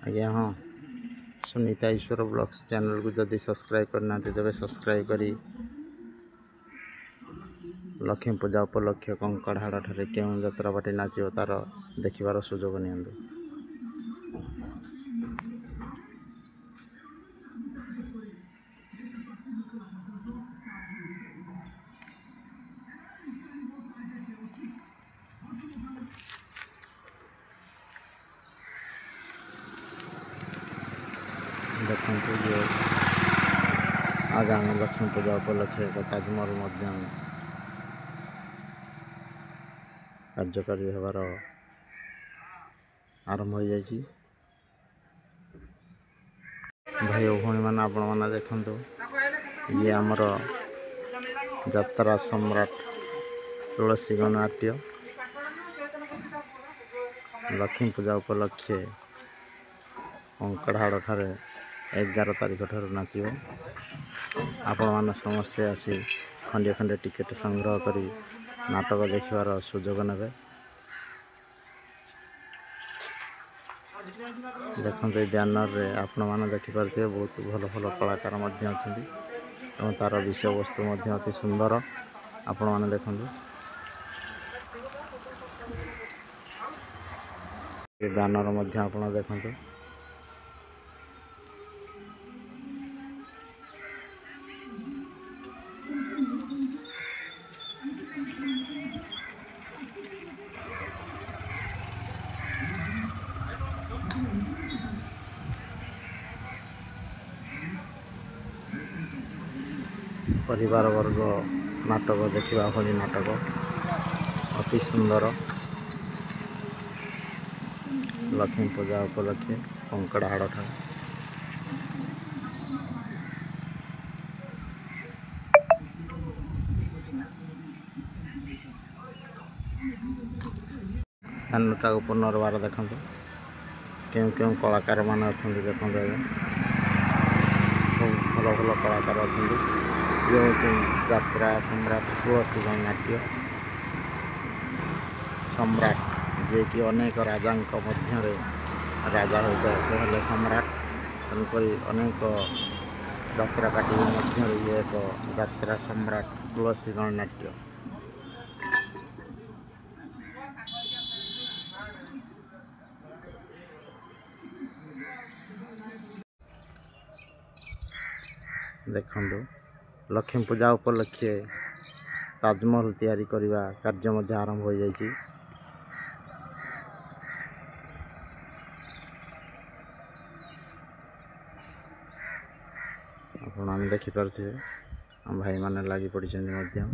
ଆଜ୍ଞା ହଁ, ସୁନିତା ଈଶ୍ୱର ବ୍ଲଗ୍ସ ଚ୍ୟାନେଲକୁ ଯଦି ସବସ୍କ୍ରାଇବ୍ କରିନାହାନ୍ତି ତେବେ ସବସ୍କ୍ରାଇବ୍ କରି ଲକ୍ଷ୍ମୀ ପୂଜା ଉପଲକ୍ଷେ କଙ୍କଡ଼ାହାଡ଼ ଠାରେ କେଉଁ ଯାତ୍ରାପାର୍ଟି ନାଚିବ ତାର ଦେଖିବାର ସୁଯୋଗ ନିଅନ୍ତୁ। ଦେଖନ୍ତୁ ଯେ ଆଗାମୀ ଲକ୍ଷ୍ମୀ ପୂଜା ଉପଲକ୍ଷେ ଏକ ତାଜମହଲ ମଧ୍ୟ କାର୍ଯ୍ୟକାରୀ ହେବାର ଆରମ୍ଭ ହୋଇଯାଇଛି। ଭାଇ ଓ ଭଉଣୀମାନେ ଆପଣମାନେ ଦେଖନ୍ତୁ, ଇଏ ଆମର ଯାତ୍ରା ସମ୍ରାଟ ତୁଳସୀ ଗଣନାଟ୍ୟ ଲକ୍ଷ୍ମୀ ପୂଜା ଉପଲକ୍ଷେ କଙ୍କଡ଼ାହାଡ଼ ଠାରେ 11 ତାରିଖ ଠାରୁ ନାଚିବ। ଆପଣମାନେ ସମସ୍ତେ ଆସି ଖଣ୍ଡିଏ ଖଣ୍ଡିଏ ଟିକେଟ୍ ସଂଗ୍ରହ କରି ନାଟକ ଦେଖିବାର ସୁଯୋଗ ନେବେ। ଦେଖନ୍ତୁ ଏଇ ବ୍ୟାନରରେ ଆପଣମାନେ ଦେଖିପାରୁଥିବେ ବହୁତ ଭଲ ଭଲ କଳାକାର ମଧ୍ୟ ଅଛନ୍ତି ଏବଂ ତାର ବିଷୟବସ୍ତୁ ମଧ୍ୟ ଅତି ସୁନ୍ଦର। ଆପଣମାନେ ଦେଖନ୍ତୁ ଏ ବ୍ୟାନର ମଧ୍ୟ ଆପଣ ଦେଖନ୍ତୁ। ପରିବାର ବର୍ଗ ନାଟକ ଦେଖିବା ଭଳି ନାଟକ ଅତି ସୁନ୍ଦର। ଲକ୍ଷ୍ମୀ ପୂଜା ଉପଲକ୍ଷେ କଙ୍କଡ଼ାହାଡ଼ ଠାରେ ବ୍ୟାନରଟାକୁ ପୁନର୍ବାର ଦେଖନ୍ତୁ, କେଉଁ କେଉଁ କଳାକାର ମାନେ ଅଛନ୍ତି ଦେଖନ୍ତୁ। ଏବେ ବହୁତ ଭଲ ଭଲ କଳାକାର ଅଛନ୍ତି। ଇଏ ହେଉଛି ଯାତ୍ରା ସମ୍ରାଟ ତୁଳସୀ ଗଣନାଟ୍ୟ ସମ୍ରାଟ, ଯିଏକି ଅନେକ ରାଜାଙ୍କ ମଧ୍ୟରେ ରାଜା ହୋଇଥାଏ, ସେ ହେଲେ ସମ୍ରାଟ। ତେଣୁକରି ଅନେକ ଯାତ୍ରାପାର୍ଟି ମଧ୍ୟରେ ଇଏ ଏକ ଯାତ୍ରା ସମ୍ରାଟ ତୁଳସୀ ଗଣନାଟ୍ୟ। ଦେଖନ୍ତୁ ଲକ୍ଷ୍ମୀ ପୂଜା ଉପଲକ୍ଷେ ତାଜମହଲ ତିଆରି କରିବା କାର୍ଯ୍ୟ ମଧ୍ୟ ଆରମ୍ଭ ହୋଇଯାଇଛି। ଆପଣମାନେ ଦେଖିପାରୁଥିବେ, ଆମ ଭାଇମାନେ ଲାଗି ପଡ଼ିଛନ୍ତି ମଧ୍ୟ।